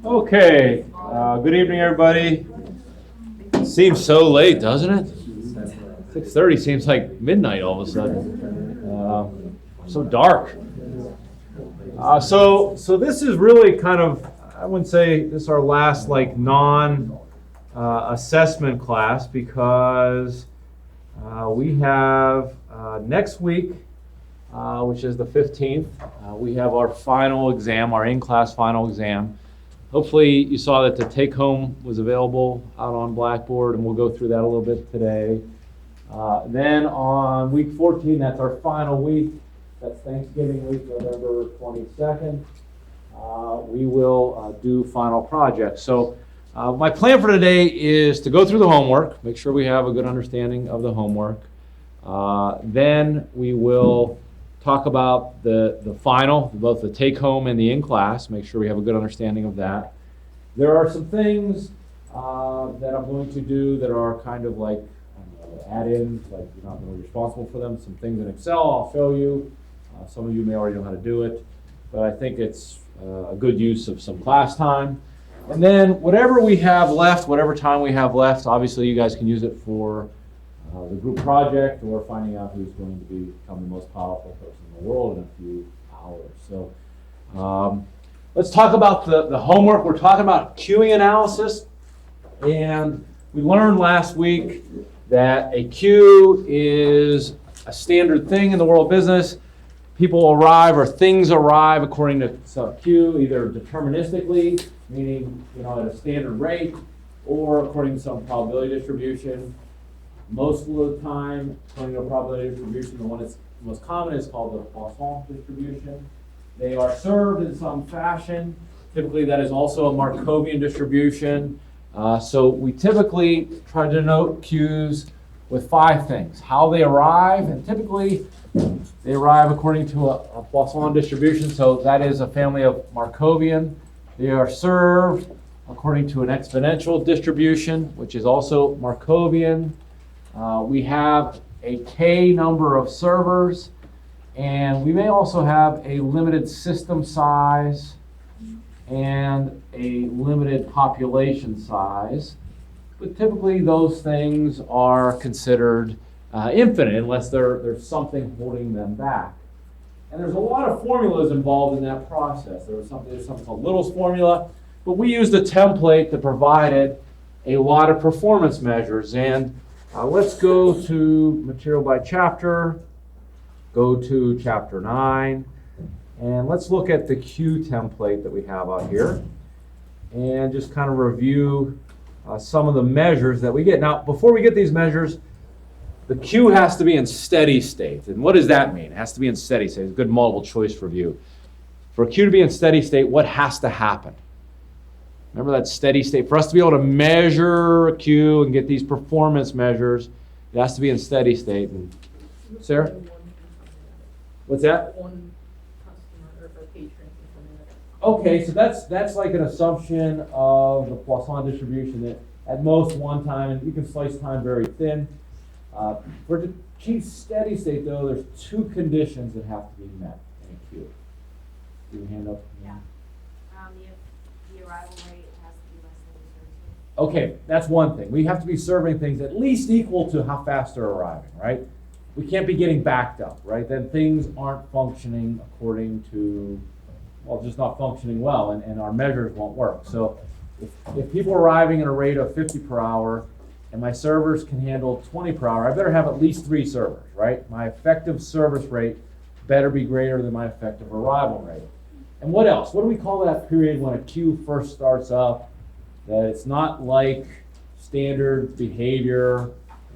Okay, good evening, everybody. Seems so late, doesn't it? 6:30 seems like midnight all of a sudden. So dark. So this is really kind of, I wouldn't say this is our last like non-assessment class, because we have next week, which is the 15th, we have our final exam, our in-class final exam. Hopefully you saw that the take-home was available out on Blackboard, and we'll go through that a little bit today. Then on week 14, that's our final week. That's Thanksgiving week, November 22nd. We will do final projects. So my plan for today is to go through the homework, make sure we have a good understanding of the homework. Then we will talk about the final, both the take-home and the in-class, make sure we have a good understanding of that. There are some things that I'm going to do that are kind of like add-ins, like you're not really responsible for them. Some things in Excel I'll show you. Some of you may already know how to do it, but I think it's a good use of some class time. And then whatever we have left, whatever time we have left, obviously you guys can use it for the group project or finding out who's going to become the most powerful person in the world in a few hours. So let's talk about the homework. We're talking about queuing analysis, and we learned last week that a queue is a standard thing in the world of business. People arrive, or things arrive according to some queue, either deterministically, meaning at a standard rate, or according to some probability distribution. Most of the time, according to a probability distribution, the one that's most common is called the Poisson distribution. They are served in some fashion. Typically, that is also a Markovian distribution. So we typically try to denote queues with 5 things: how they arrive, and typically they arrive according to a Poisson distribution. So that is a family of Markovian. They are served according to an exponential distribution, which is also Markovian. We have a K number of servers, and we may also have a limited system size and a limited population size. But typically those things are considered infinite unless there's something holding them back. And there's a lot of formulas involved in that process. There's something called Little's formula, but we used a template that provided a lot of performance measures. And let's go to material by chapter, go to chapter 9, and let's look at the Q template that we have out here and just kind of review some of the measures that we get. Now, before we get these measures, the Q has to be in steady state. And what does that mean? It has to be in steady state. It's a good multiple choice review. For a Q to be in steady state, what has to happen? Remember that steady state. For us to be able to measure a Q and get these performance measures, it has to be in steady state. And Sarah? What's that? One customer or patron. Okay, so that's like an assumption of the Poisson distribution that at most one time, and you can slice time very thin. For to achieve steady state, though, there's 2 conditions that have to be met in a queue. Do your hand up? Yeah. The arrival rate has to be less than the service rate. Okay, that's one thing. We have to be serving things at least equal to how fast they're arriving, right? We can't be getting backed up, right? Then things aren't functioning according to, well, just not functioning well, and our measures won't work. So if people are arriving at a rate of 50 per hour, and my servers can handle 20 per hour, I better have at least 3 servers, right? My effective service rate better be greater than my effective arrival rate. And what else? What do we call that period when a queue first starts up? That it's not like standard behavior.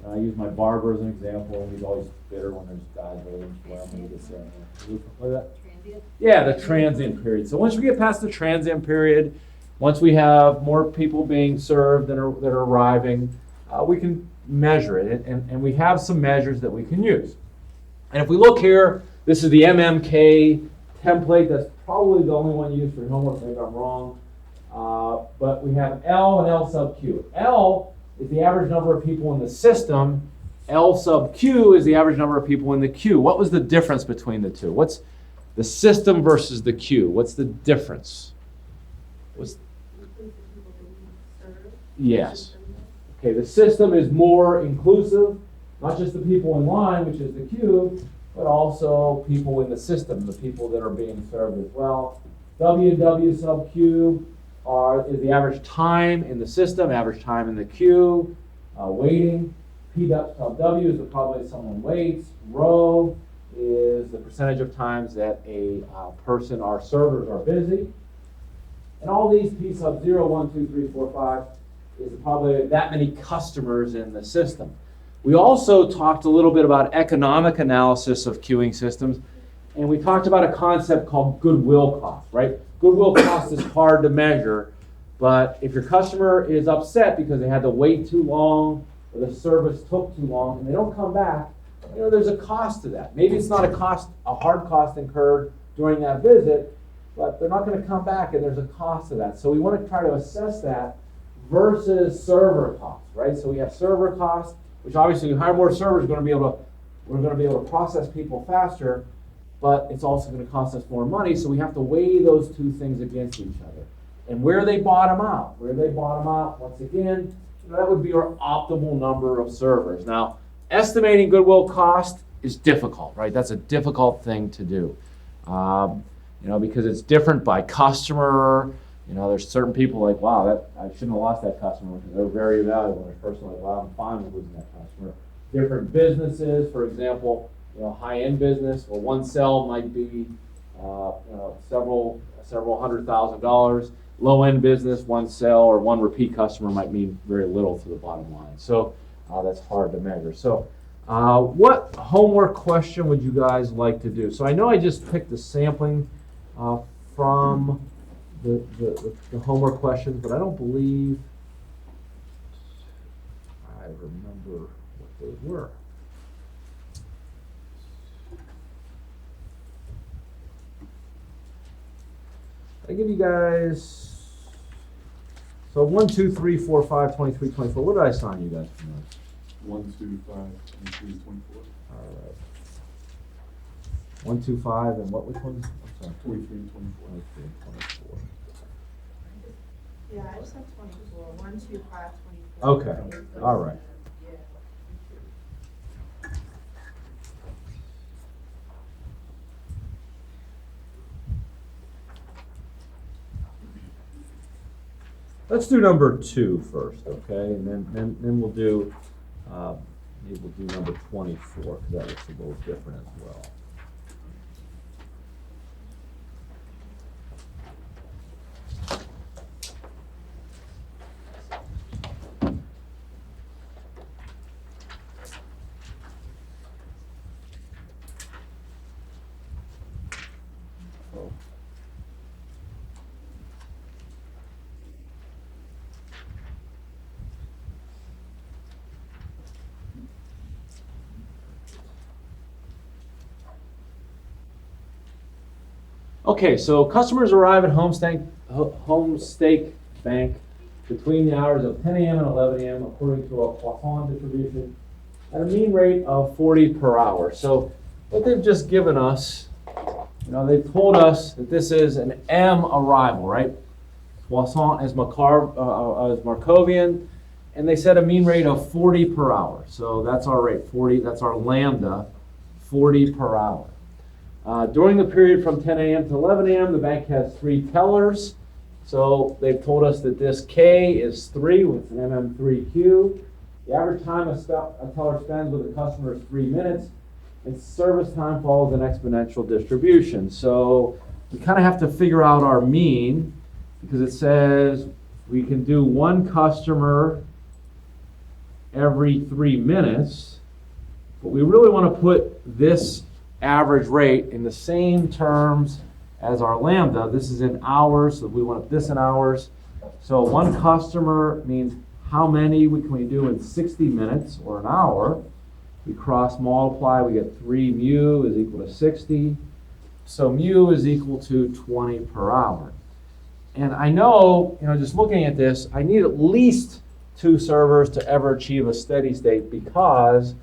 I use my barber as an example. He's always bitter when there's guys waiting for him. Transient? Yeah, the transient period. So once we get past the transient period, once we have more people being served that are arriving, we can measure it, and we have some measures that we can use. And if we look here, this is the MMK template. That's probably the only one used for homework. Maybe I'm wrong. But we have L and L sub Q. L is the average number of people in the system. L sub Q is the average number of people in the queue. What was the difference between the two? The system versus the queue. What's the difference? What's, Includes the people that we serve. yes. Okay, the system is more inclusive, not just the people in line, which is the queue, but also people in the system, the people that are being served as well. W and W sub Q is the average time in the system, average time in the queue, waiting. P sub W is the probability someone waits. Rho is the percentage of times that a person, our servers are busy. And all these P sub 0, 1, 2, 3, 4, 5 is probably that many customers in the system. We also talked a little bit about economic analysis of queuing systems, and we talked about a concept called goodwill cost, right? Goodwill cost is hard to measure, but if your customer is upset because they had to wait too long or the service took too long and they don't come back, there's a cost to that. Maybe it's not a hard cost incurred during that visit, but they're not going to come back and there's a cost to that. So we want to try to assess that versus server costs, right? So we have server costs, which obviously we hire more servers, we're going to be able to process people faster, but it's also going to cost us more money. So we have to weigh those two things against each other. And where they bottom out, once again, that would be our optimal number of servers. Now, estimating goodwill cost is difficult, right? That's a difficult thing to do, because it's different by customer. There's certain people like, wow, I shouldn't have lost that customer because they're very valuable. And there's a person like, wow, I'm fine with losing that customer. Different businesses, for example, high-end business, well, one sell might be, several $100,000. Low-end business, one sell or one repeat customer might mean very little to the bottom line. So that's hard to measure. So what homework question would you guys like to do? So I know I just picked the sampling from the homework questions, but I don't believe I remember what those were. I give you guys, so 1, 2, 3, 4, 5, 23, 24. What did I assign you guys from those? 1, 2, 5, 23, 24. All right. 1, 2, 5, and what, which ones? I'm sorry. 23 and 24. 23 and 24. Yeah, I just have 24, 1, 2, 5, 24. Okay, all right. Yeah. Let's do number 2 first, okay? And then we'll do, maybe we'll do number 24, because that looks a little different as well. Okay, so customers arrive at Homestake Bank between the hours of 10 a.m. and 11 a.m. according to a Poisson distribution at a mean rate of 40 per hour. So what they've just given us, they've told us that this is an M arrival, right? Poisson is Markovian, and they said a mean rate of 40 per hour. So that's our rate, 40, that's our lambda, 40 per hour. During the period from 10 a.m. to 11 a.m., the bank has 3 tellers. So they've told us that this K is 3 with an MM3Q. The average time a teller spends with a customer is 3 minutes. And service time follows an exponential distribution. So we kind of have to figure out our mean because it says we can do 1 customer every 3 minutes. But we really want to put this average rate in the same terms as our lambda. This is in hours, so we want this in hours. So 1 customer means how many can we do in 60 minutes or an hour. We cross multiply, we get 3 mu is equal to 60. So mu is equal to 20 per hour. And I know, just looking at this, I need at least 2 servers to ever achieve a steady state because,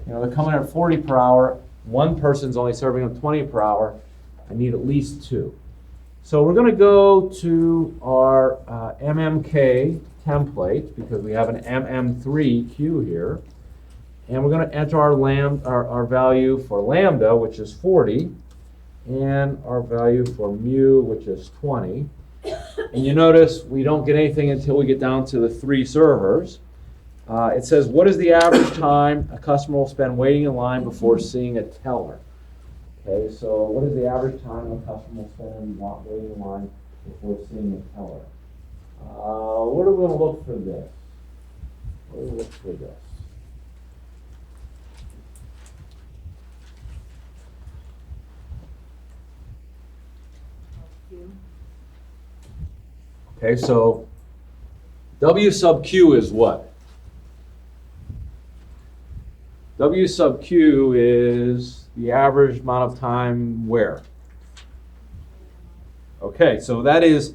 they're coming at 40 per hour. 1 person's only serving them 20 per hour. I need at least 2. So we're going to go to our MMK template because we have an MM3 queue here. And we're going to enter our value for lambda, which is 40, and our value for mu, which is 20. And you notice we don't get anything until we get down to the 3 servers. It says, what is the average time a customer will spend waiting in line before seeing a teller? Okay, so what is the average time a customer will spend waiting in line before seeing a teller? What are we going to look for this? What do we look for this? Okay, so W sub Q is what? W sub Q is the average amount of time where? Okay, so that is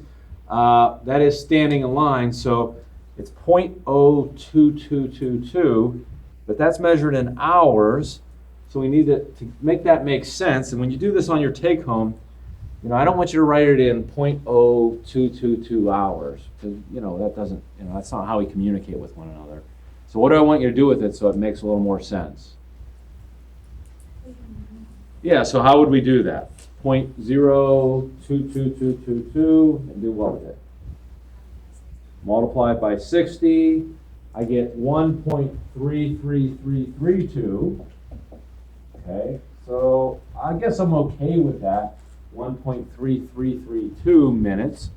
standing in line, so it's 0.02222, but that's measured in hours, so we need to make that make sense. And when you do this on your take home, I don't want you to write it in 0.0222 hours, because, that doesn't, that's not how we communicate with one another. So what do I want you to do with it so it makes a little more sense? Yeah, so how would we do that? 0.022222, and do what with it? Multiply it by 60, I get 1.33332. Okay, so I guess I'm okay with that. 1.3332 minutes,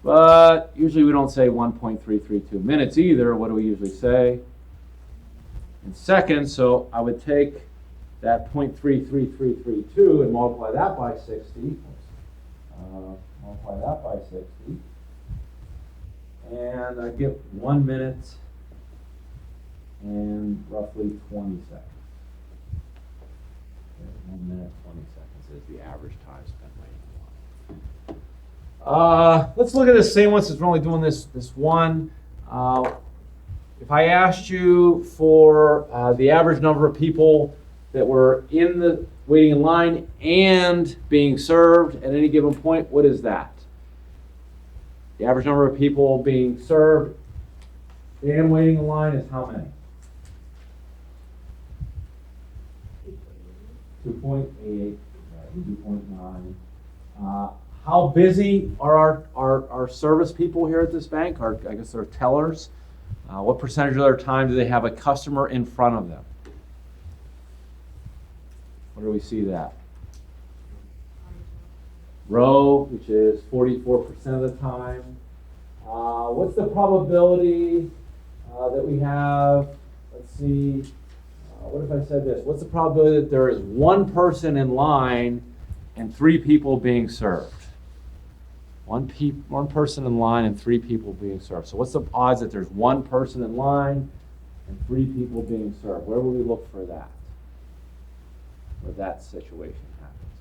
but usually we don't say 1.332 minutes either. What do we usually say? In seconds, so I would take that 0.33332 and multiply that by 60. Multiply that by 60. And I get 1 minute and roughly 20 seconds. Okay, 1 minute, 20 seconds is the average time spent waiting in line. Let's look at this same one since we're only doing this one. If I asked you for the average number of people that were in the waiting in line and being served at any given point, what is that? The average number of people being served and waiting in line is how many? 2.8, 2.9. How busy are our service people here at this bank? I guess they're tellers. What percentage of their time do they have a customer in front of them? Where do we see that? Row, which is 44% of the time. What's the probability that we have? Let's see. What if I said this? What's the probability that there is 1 person in line and 3 people being served? One person in line and 3 people being served. So what's the odds that there's 1 person in line and 3 people being served? Where will we look for that? Where that situation happens.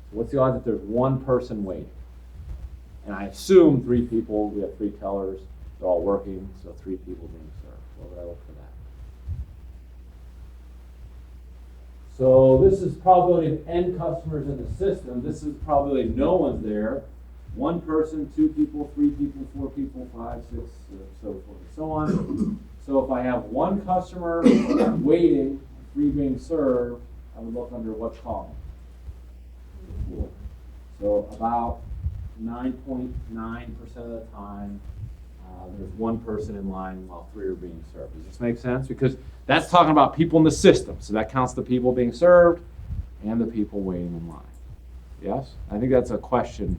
So what's the odds that there's 1 person waiting? And I assume 3 people, we have 3 tellers, they're all working, so 3 people being served. Where would I look for that? So this is probability of n customers in the system. This is probability no one's there. 1 person, 2 people, 3 people, 4 people, 5, 6, so forth and so on. So if I have 1 customer waiting, 3 being served, I would look under what column? So about 9.9% of the time, there's 1 person in line while 3 are being served. Does this make sense? Because that's talking about people in the system. So that counts the people being served and the people waiting in line. Yes? I think that's a question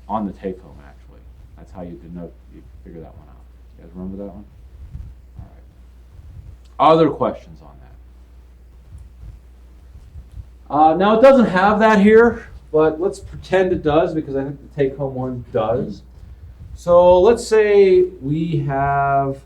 on the take-home, actually. That's how you figure that one out. You guys remember that one? All right. Other questions on that? Now, it doesn't have that here, but let's pretend it does because I think the take-home one does. So let's say we have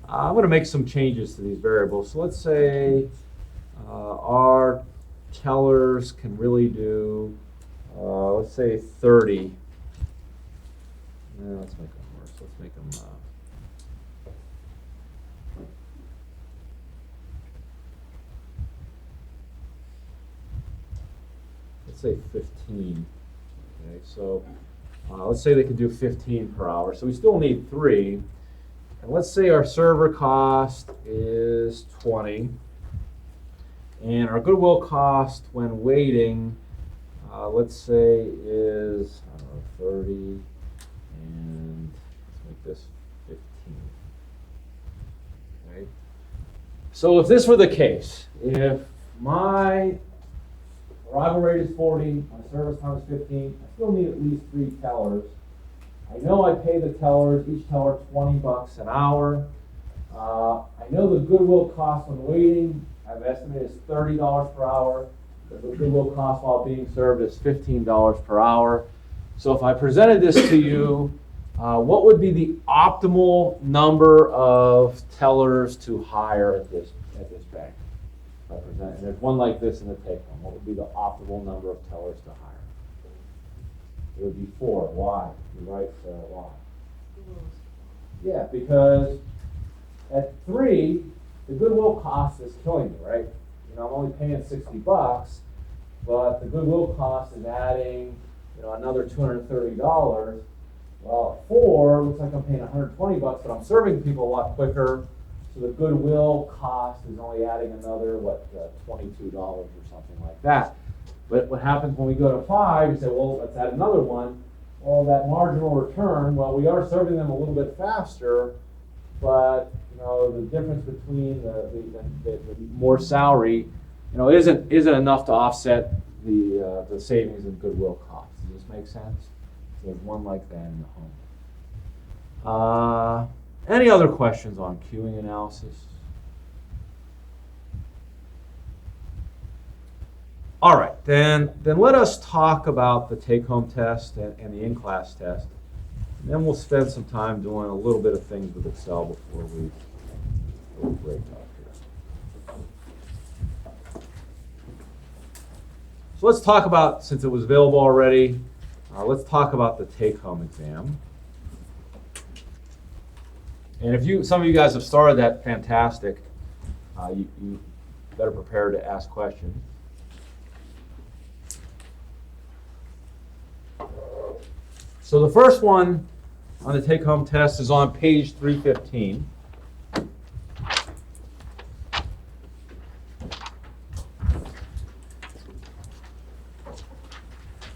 I'm going to make some changes to these variables. So let's say our tellers can really do, let's say 30 Let's make them worse. Let's make them. Let's say 15. Okay, so let's say they could do 15 per hour. So we still need 3. And let's say our server cost is 20. And our goodwill cost when waiting, let's say is, I don't know, 30. And let's make this 15. Okay. So if this were the case, if my arrival rate is 40, my service time is 15, I still need at least 3 tellers. I know I pay the tellers, each teller $20 an hour. I know the goodwill cost when waiting, I've estimated is $30 per hour. The goodwill cost while being served is $15 per hour. So if I presented this to you, what would be the optimal number of tellers to hire at this bank? And there's one like this in the take-home. What would be the optimal number of tellers to hire? It would be 4. Why? You're right, Sarah. Why? Yeah, because at 3, the goodwill cost is killing me, right? You know, I'm only paying $60, but the goodwill cost is adding, another $230. Well, at 4, looks like I'm paying $120, but I'm serving people a lot quicker. So the goodwill cost is only adding another, $22 or something like that. But what happens when we go to 5, you say, well, let's add another one. Well, that marginal return, well, we are serving them a little bit faster, but the difference between the more salary, isn't enough to offset the savings in goodwill costs. Does this make sense? So there's one like that in the home. Any other questions on queuing analysis? All right, then let us talk about the take-home test and the in-class test. And then we'll spend some time doing a little bit of things with Excel before we break up here. So let's talk about, since it was available already, let's talk about the take-home exam. And if some of you guys have started that, fantastic. You better prepare to ask questions. So the first one on the take-home test is on page 315.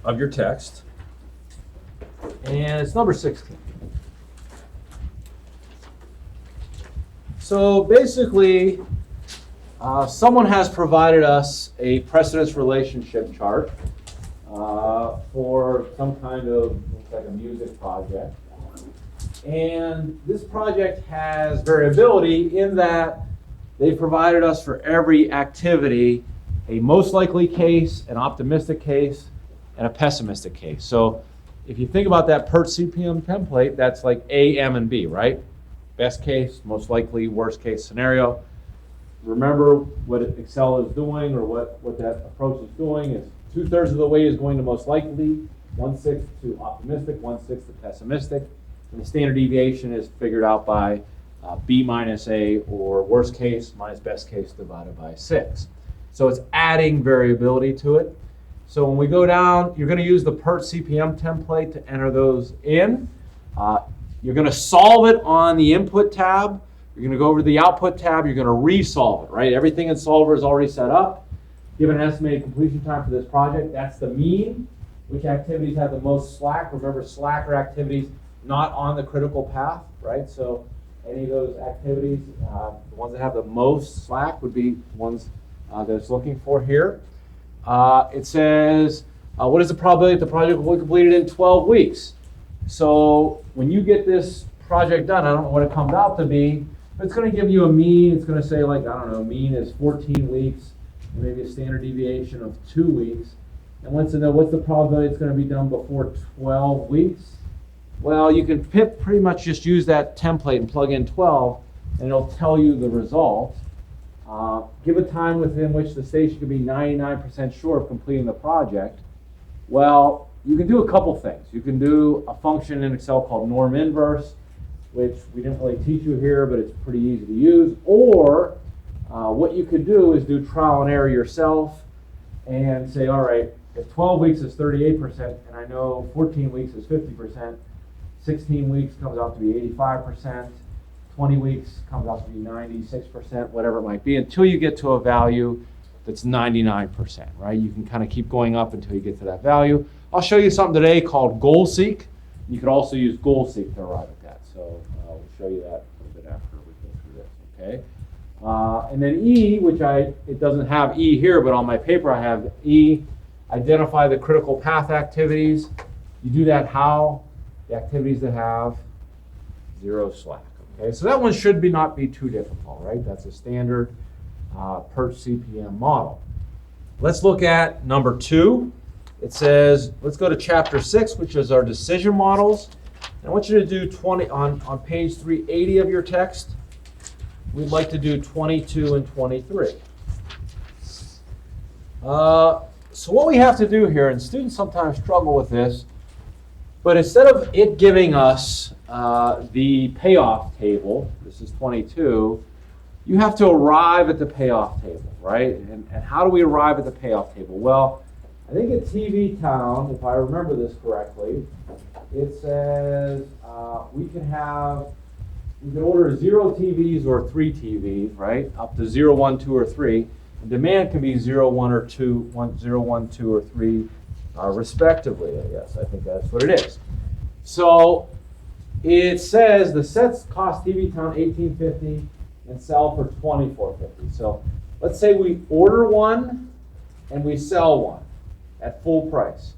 Of your text. And it's number 16. So basically, someone has provided us a precedence relationship chart for some kind of, looks like a music project. And this project has variability in that they provided us for every activity a most likely case, an optimistic case, and a pessimistic case. So if you think about that PERT CPM template, that's like A, M, and B, right? Best case, most likely, worst case scenario. Remember what Excel is doing, or what that approach is doing is 2/3 of the way is going to most likely, 1/6 to optimistic, 1/6 to pessimistic. And the standard deviation is figured out by B minus A, or worst case minus best case divided by 6. So it's adding variability to it. So when we go down, you're going to use the PERT CPM template to enter those in. You're going to solve it on the input tab. You're going to go over to the output tab. You're going to resolve it, right? Everything in Solver is already set up. Given an estimated completion time for this project, that's the mean. Which activities have the most slack? Remember, slack are activities not on the critical path, right? So any of those activities, the ones that have the most slack would be ones that it's looking for here. It says, what is the probability that the project will be completed in 12 weeks? So when you get this project done, I don't know what it comes out to be, but it's going to give you a mean. It's going to say, like, I don't know, mean is 14 weeks, and maybe a standard deviation of 2 weeks. And what's the probability it's going to be done before 12 weeks? Well, you can pretty much just use that template and plug in 12, and it'll tell you the result. Give a time within which the station could be 99% sure of completing the project. Well, you can do a couple things. You can do a function in Excel called norm inverse, which we didn't really teach you here, but it's pretty easy to use. Or what you could do is do trial and error yourself and say, all right, if 12 weeks is 38%, and I know 14 weeks is 50%, 16 weeks comes out to be 85%, 20 weeks comes out to be 96%, whatever it might be, until you get to a value that's 99%, right? You can kind of keep going up until you get to that value. I'll show you something today called goal seek. You could also use goal seek to arrive at that. So we'll show you that a little bit after we go through this, okay? And then E, which it doesn't have E here, but on my paper I have E, identify the critical path activities. You do that how? The activities that have 0 slack, okay? So that one should not be too difficult, right? That's a standard PERT CPM model. Let's look at number 2. It says, let's go to chapter 6, which is our decision models. And I want you to do 20 on page 380 of your text. We'd like to do 22 and 23. So what we have to do here, and students sometimes struggle with this, but instead of it giving us the payoff table, this is 22, you have to arrive at the payoff table, right? And how do we arrive at the payoff table? Well, I think at TV Town, if I remember this correctly, it says we can order 0 TVs or 3 TVs, right? Up to 0, 1, 2, or 3. And demand can be 0, 1, or 2, 0, 1, 2, or 3, respectively, I guess. I think that's what it is. So it says the sets cost TV Town $18.50 and sell for $24.50. So let's say we order one and we sell one at full price.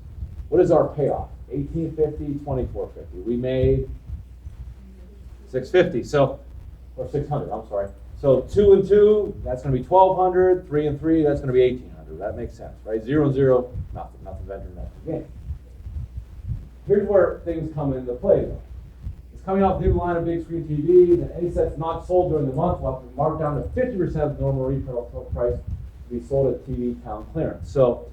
What is our payoff? $18.50, $24.50. We made $650. So, or $600. I'm sorry. So 2 and 2, that's going to be $1,200. 3 and 3, that's going to be $1,800. That makes sense, right? 0 and 0, nothing. Nothing ventured, nothing gained. Here's where things come into play, though. It's coming off new line of big screen TVs, and any sets not sold during the month will have to be marked down to 50% of the normal retail price to be sold at TV Town clearance. So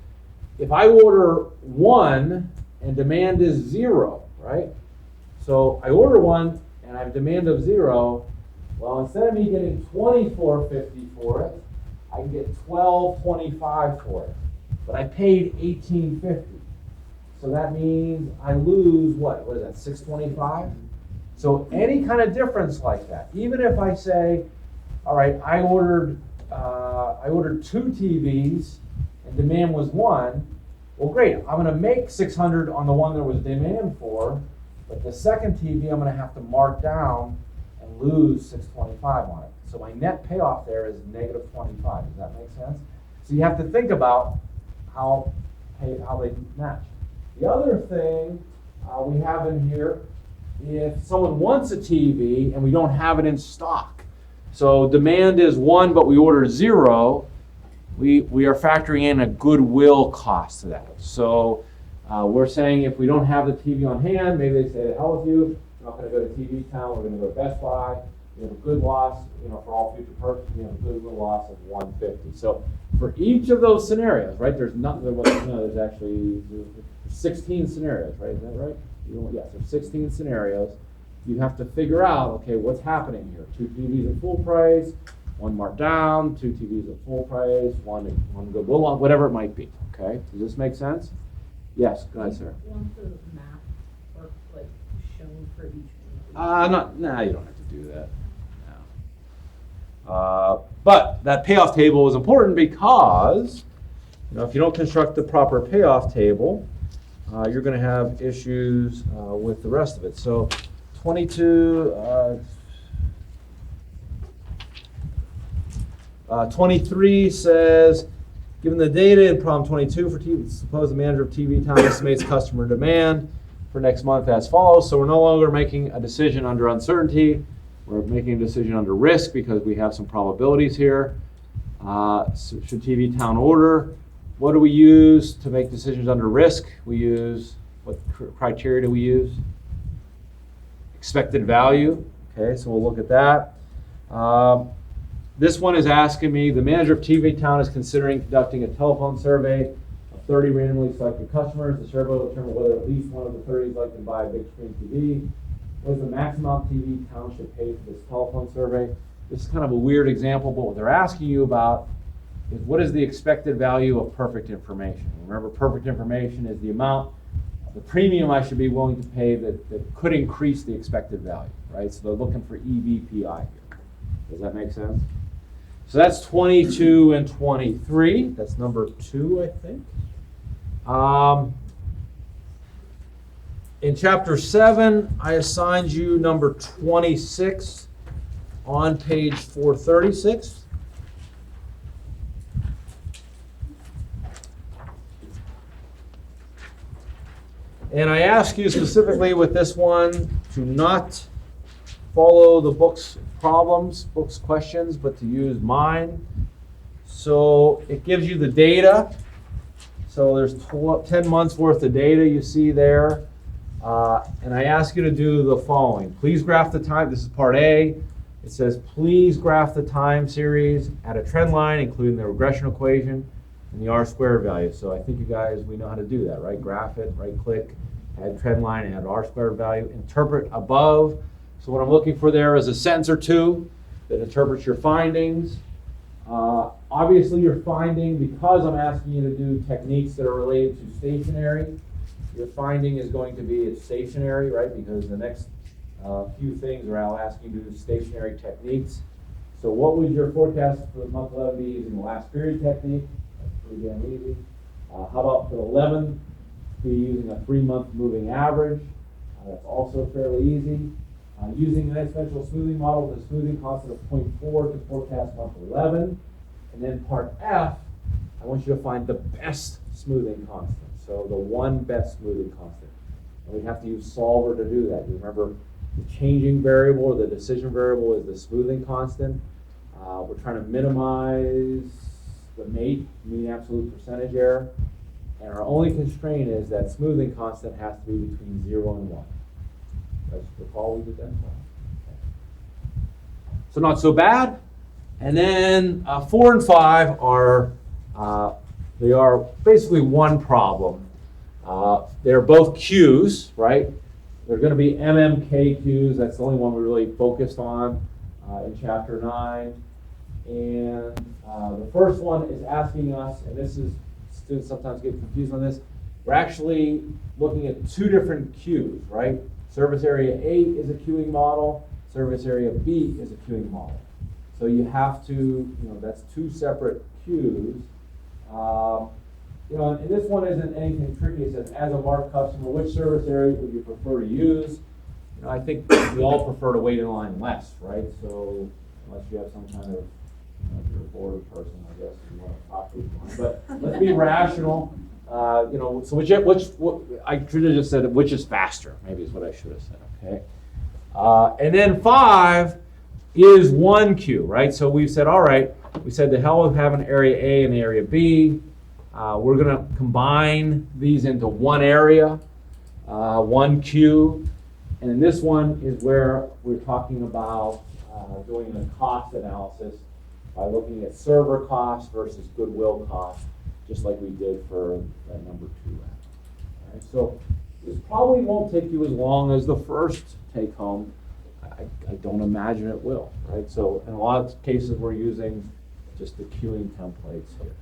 if I order 1 and demand is 0, right? So I order 1 and I have a demand of 0. Well, instead of me getting $24.50 for it, I can get $12.25 for it. But I paid $18.50. So that means I lose what? What is that, $6.25? So any kind of difference like that, even if I say, all right, I ordered 2 TVs and demand was 1, well, great. I'm going to make $600 on the one there was demand for, but the second TV I'm going to have to mark down and lose $6.25 on it. So my net payoff there is negative 25. Does that make sense? So you have to think about how they match. The other thing we have in here, if someone wants a TV and we don't have it in stock, so demand is 1 but we order 0, we are factoring in a goodwill cost to that. So we're saying if we don't have the TV on hand, maybe they say, to hell with you, we're not going to go to TV Town, we're going to go to Best Buy. We have a good loss, for all future purchases, we have a goodwill loss of $150. So for each of those scenarios, right, there's 16 scenarios, right? Is that right? Yes, there's 16 scenarios. You have to figure out, okay, what's happening here? 2 TVs at full price, 1 marked down, 2 TVs at full price, 1 goodwill, whatever it might be. Okay, does this make sense? Yes, go ahead, sir. Want the map or like shown for each one? No, you don't have to do that. No. But that payoff table is important because, if you don't construct the proper payoff table, you're going to have issues with the rest of it. So 23 says, given the data in problem 22 for TV, suppose the manager of TV Town estimates customer demand for next month as follows. So we're no longer making a decision under uncertainty. We're making a decision under risk because we have some probabilities here. So should TV Town order? What do we use to make decisions under risk? We use, what criteria do we use? Expected value. Okay, so we'll look at that. This one is asking me, the manager of TV Town is considering conducting a telephone survey of 30 randomly selected customers. The survey will determine whether at least one of the 30 is likely to buy a big screen TV. What is the maximum TV township pay for this telephone survey? This is kind of a weird example, but what they're asking you about is what is the expected value of perfect information? Remember, perfect information is the amount, the premium I should be willing to pay that could increase the expected value, right? So they're looking for EVPI here. Does that make sense? So that's 22 and 23. That's number 2, I think. In chapter 7, I assigned you number 26 on page 436. And I ask you specifically with this one to not follow the book's problems, book's questions, but to use mine. So it gives you the data. So there's 10 months worth of data you see there. And I ask you to do the following. Please graph the time. This is part A. It says, please graph the time series at a trend line, including the regression equation and the R-squared value. So I think you guys, we know how to do that, right? Graph it, right click, add trend line, add R-squared value, interpret above. So what I'm looking for there is a sentence or two that interprets your findings. Obviously your finding, because I'm asking you to do techniques that are related to stationary, your finding is going to be it's stationary, right? Because the next few things are I'll ask you to do stationary techniques. So what would your forecast for month 11 be using the last period technique? That's pretty damn easy. How about for 11, be using a 3-month moving average? That's also fairly easy. Using an exponential smoothing model with a smoothing constant of 0.4 to forecast month 11. And then part F, I want you to find the best smoothing constant. So the one best smoothing constant. And we have to use solver to do that. You remember the changing variable or the decision variable is the smoothing constant. We're trying to minimize the mean absolute percentage error. And our only constraint is that smoothing constant has to be between 0 and 1. Let's recall we did that. Okay. So not so bad. And then 4 and 5 are they are basically one problem. They're both Qs, right? They're going to be MMK Qs. That's the only one we really focused on in chapter 9. And the first one is asking us, and this is students sometimes get confused on this. We're actually looking at 2 different Qs, right? Service area A is a queuing model. Service area B is a queuing model. So you have to, that's 2 separate Qs. And this one isn't anything tricky. It says, as a marked customer, which service area would you prefer to use? I think we all prefer to wait in line less, right? So unless you have some kind of, you're a bored person, I guess, you want to talk to one. But let's be rational. So which I should have just said which is faster, maybe is what I should have said, okay? And then 5 is 1 Q, right? So we've said, all right, we said the hell with having area A and area B. We're going to combine these into one area, 1 Q. And in this one is where we're talking about doing a cost analysis by looking at server cost versus goodwill cost, just like we did for that number 2 app. All right, so this probably won't take you as long as the first take home. I don't imagine it will, right? So in a lot of cases, we're using just the queuing templates here.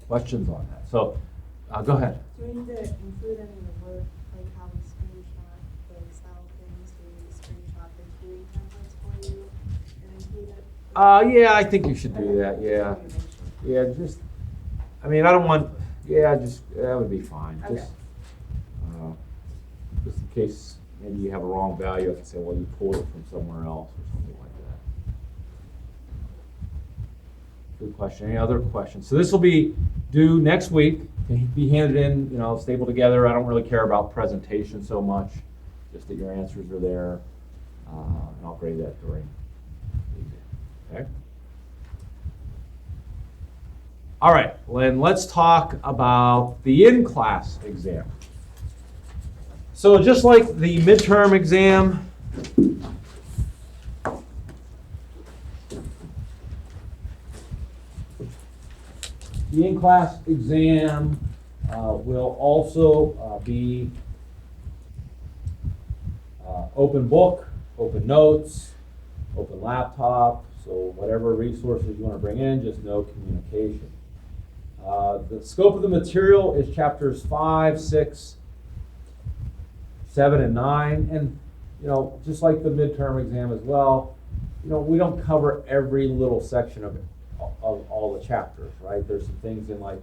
Questions on that? So go ahead. Do we need to include any of the work, like how we screenshot the Excel things? Do we screenshot the queuing templates for you and include it? Yeah, I think you should do that, yeah. Yeah, just, I don't want, that would be fine. Okay. Just in case maybe you have a wrong value, I can say, well, you pulled it from somewhere else or something like that. Good question. Any other questions? So this will be due next week, be handed in, stapled together. I don't really care about presentation so much, just that your answers are there, and I'll grade that during the exam. Okay? All right, then let's talk about the in-class exam. So just like the midterm exam, The in-class exam will also be open book, open notes, open laptop, so whatever resources you want to bring in, just no communication. The scope of the material is chapters 5, 6, 7, and 9, and just like the midterm exam as well, we don't cover every little section of all the chapters, right? There's some things in like,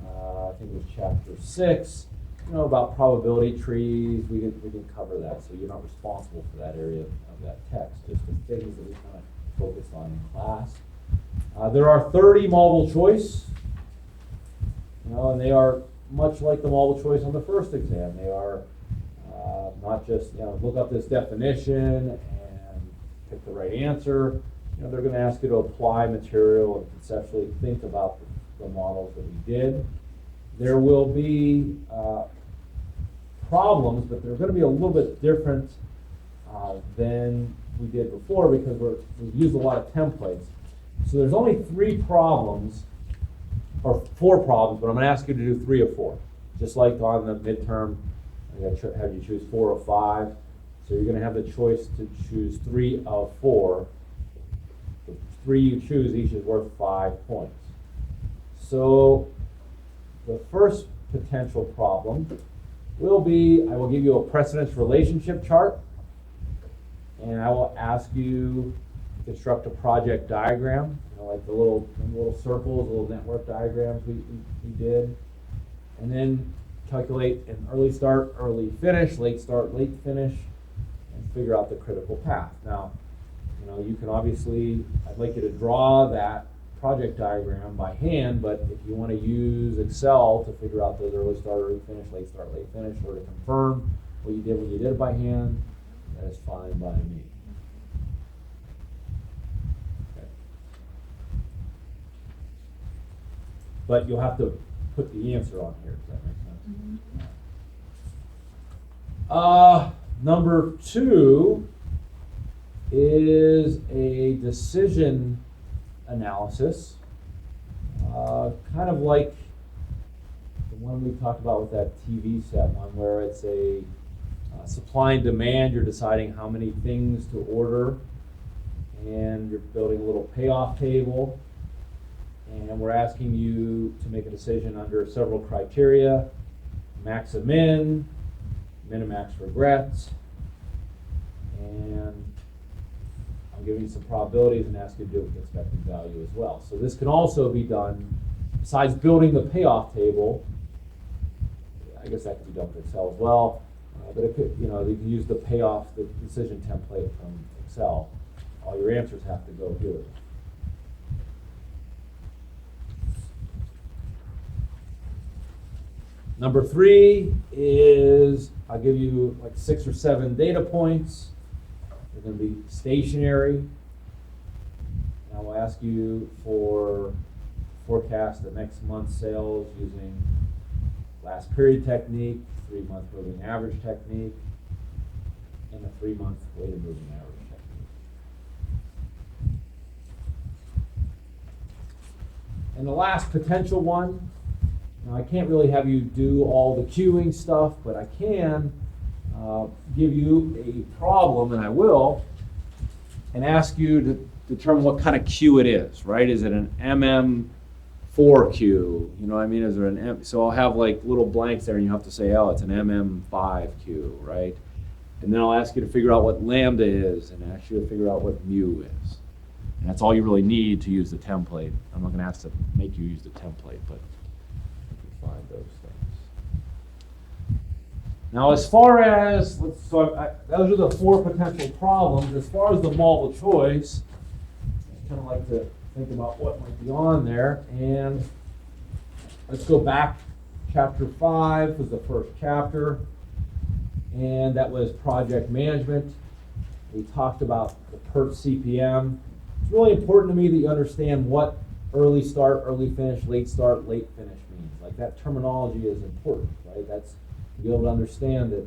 I think it was chapter 6, about probability trees. We didn't cover that, so you're not responsible for that area of that text, just the things that we kind of focused on in class. There are 30 multiple choice, and they are much like the multiple choice on the first exam. They are not just, look up this definition and pick the right answer. They're going to ask you to apply material and conceptually think about the models that we did. There will be problems, but they're going to be a little bit different than we did before because we've used a lot of templates. So there's only 3 problems, or 4 problems, but I'm going to ask you to do 3 of 4. Just like on the midterm, I'm going to have you choose 4 of 5. So you're going to have the choice to choose 3 of 4. The 3 you choose, each is worth 5 points. So the first potential problem will be, I will give you a precedence relationship chart, and I will ask you to construct a project diagram, like the little circles, little network diagrams we did, and then calculate an early start, early finish, late start, late finish, and figure out the critical path. Now, you can obviously, I'd like you to draw that project diagram by hand, but if you want to use Excel to figure out those early start, early finish, late start, late finish, or to confirm what you did when you did it by hand, that is fine by me. Okay. But you'll have to put the answer on here. Does that make sense? Number 2 is a decision analysis, kind of like the one we talked about with that TV set one, where it's a supply and demand. You're deciding how many things to order, and you're building a little payoff table, and we're asking you to make a decision under several criteria: max and min, min and max regrets, and I'm giving you some probabilities and ask you to do it with expected value as well. So this can also be done, besides building the payoff table, I guess that could be done with Excel as well, but it could, you can use the payoff, the decision template from Excel. All your answers have to go here. Number 3 is, I'll give you like 6 or 7 data points. They're going to be stationary. And I will ask you for forecast the next month's sales using last period technique, 3-month moving average technique, and a 3-month weighted moving average technique. And the last potential one, now I can't really have you do all the queuing stuff, but I can give you a problem, and I will, and ask you to determine what kind of queue it is, right? Is it an MM4 queue? You know what I mean? Is there an M? So I'll have like little blanks there, and you have to say, oh, it's an MM5 queue, right? And then I'll ask you to figure out what lambda is, and ask you to figure out what mu is. And that's all you really need to use the template. I'm not going to ask to make you use the template, but you can find those things. Now, as far as, those are the 4 potential problems. As far as the multiple choice, I kind of like to think about what might be on there. And let's go back. Chapter 5 was the first chapter, and that was project management. We talked about the PERT CPM. It's really important to me that you understand what early start, early finish, late start, late finish means. Like, that terminology is important, right? That's to be able to understand that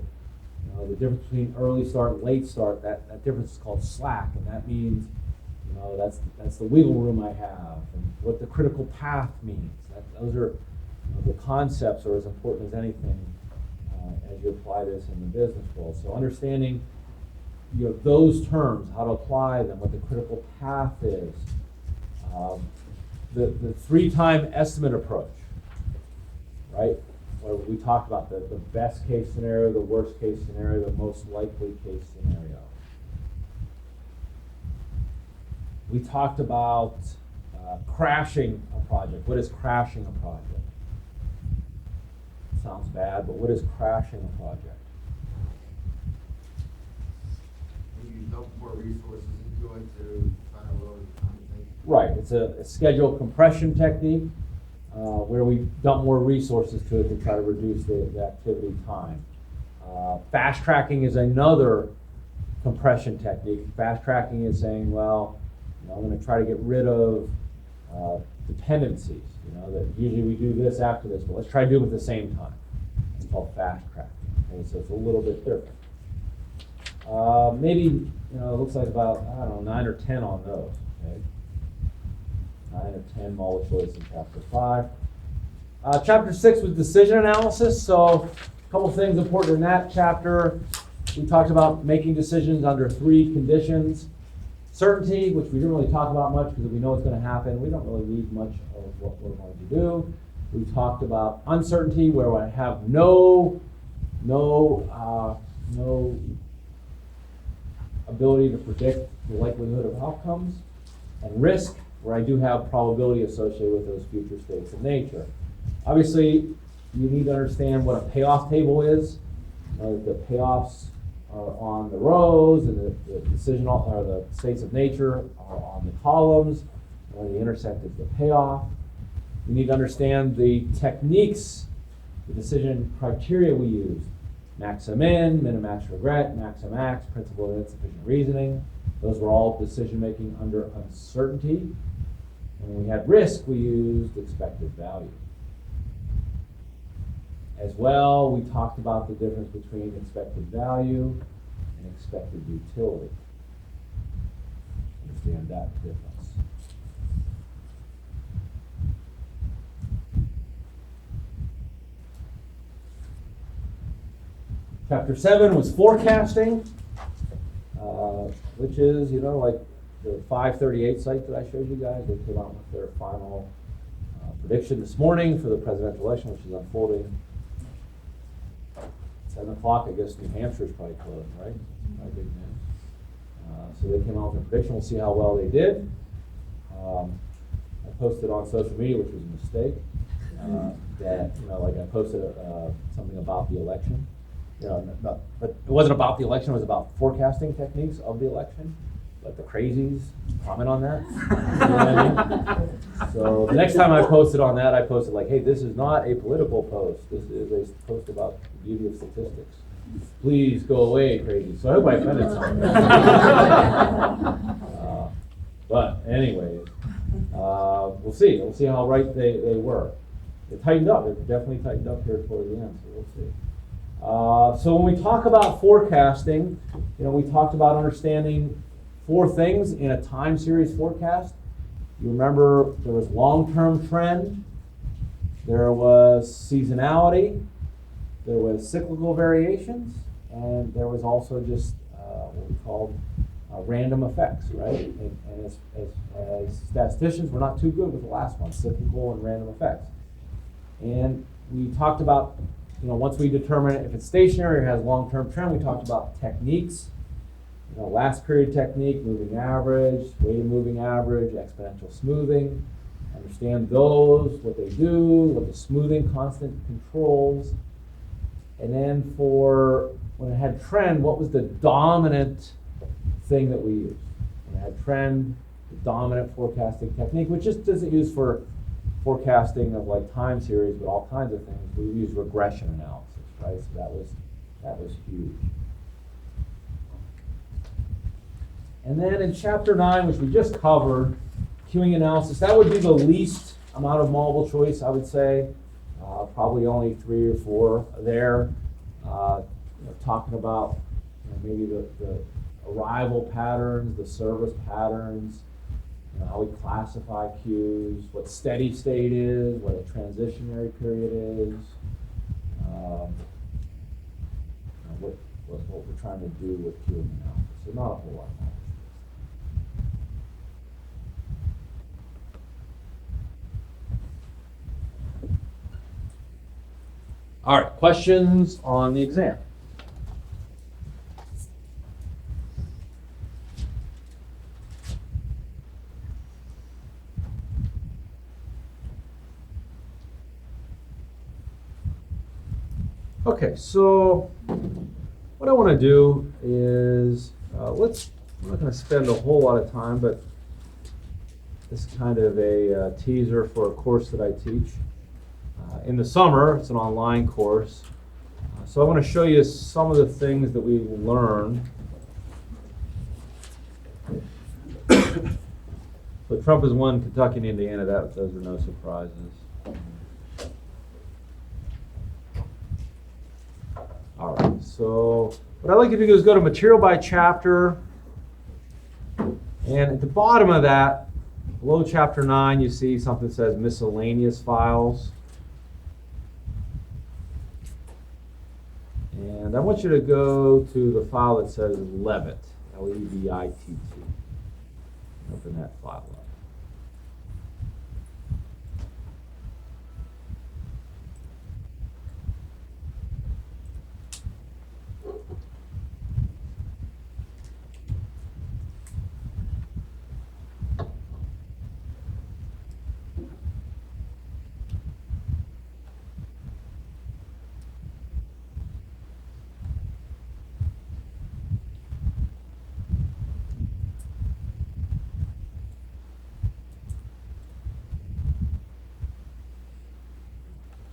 the difference between early start and late start, that difference is called slack, and that means that's the wiggle room I have, and what the critical path means. Those are, the concepts are as important as anything as you apply this in the business world. So understanding, those terms, how to apply them, what the critical path is, the 3-time estimate approach, right? Where we talked about the best case scenario, the worst case scenario, the most likely case scenario. We talked about crashing a project. What is crashing a project? Sounds bad, but what is crashing a project? You dump more resources into it to try to lower the time it takes. Right, it's a schedule compression technique where we dump more resources to it to try to reduce the activity time. Fast tracking is another compression technique. Fast tracking is saying, well, I'm going to try to get rid of dependencies. That usually we do this after this, but let's try to do them at the same time. It's called fast tracking. Okay, so it's a little bit different. Maybe, it looks like about, 9 or 10 on those. Okay? 9 or 10 multiple choice in chapter 5. Chapter 6 was decision analysis. So a couple things important in that chapter. We talked about making decisions under 3 conditions. Certainty, which we didn't really talk about much because we know it's going to happen. We don't really need much of what we're going to do. We talked about uncertainty, where I have no ability to predict the likelihood of outcomes, and risk, where I do have probability associated with those future states of nature. Obviously, you need to understand what a payoff table is. The payoffs are on the rows, and the decision or the states of nature are on the columns, and the intersect is the payoff. You need to understand the techniques, the decision criteria we use. Max-min, min-max regret, max-max, principle of insufficient reasoning. Those were all decision making under uncertainty. And when we had risk, we used expected value. As well, we talked about the difference between expected value and expected utility. Understand that difference. Chapter 7 was forecasting, which is, like the 538 site that I showed you guys. They came out with their final prediction this morning for the presidential election, which is unfolding 7 o'clock. I guess New Hampshire's probably closed, right? Probably big news. So they came out with a prediction. We'll see how well they did. I posted on social media, which was a mistake, that, I posted something about the election. But it wasn't about the election, it was about forecasting techniques of the election. Let the crazies comment on that. You know what I mean? So the next time I posted on that, I posted like, hey, this is not a political post. This is a post about the beauty of statistics. Please go away, crazy. So I hope I offended someone. But anyways, we'll see. We'll see how right they were. They tightened up. They definitely tightened up here toward the end, so we'll see. So when we talk about forecasting, we talked about understanding 4 things in a time series forecast. You remember there was long-term trend, there was seasonality, there was cyclical variations, and there was also just what we called random effects, right? And as statisticians, we're not too good with the last one, cyclical and random effects. And we talked about, once we determine if it's stationary or has long-term trend, we talked about techniques. Last period technique, moving average, weighted moving average, exponential smoothing. Understand those, what they do, what the smoothing constant controls. And then for when it had trend, what was the dominant thing that we used? When it had trend, the dominant forecasting technique, which just isn't used for forecasting of like time series, but all kinds of things. We use regression analysis, right? So that was huge. And then in chapter 9, which we just covered, queuing analysis, that would be the least amount of multiple choice, I would say. Probably only 3 or 4 there. Talking about maybe the arrival patterns, the service patterns, how we classify Qs, what steady state is, what a transitionary period is, what we're trying to do with Q and analysis. So not a whole lot of knowledge. All right, questions on the exam? Okay, so what I want to do is, I'm not going to spend a whole lot of time, but this is kind of a teaser for a course that I teach. In the summer, it's an online course. So I want to show you some of the things that we learn. So Trump has won Kentucky and Indiana. Those are no surprises. All right, so what I'd like you to do is go to material by chapter. And at the bottom of that, below chapter 9, you see something that says miscellaneous files. And I want you to go to the file that says Levitt, L-E-V-I-T-T. Open that file up.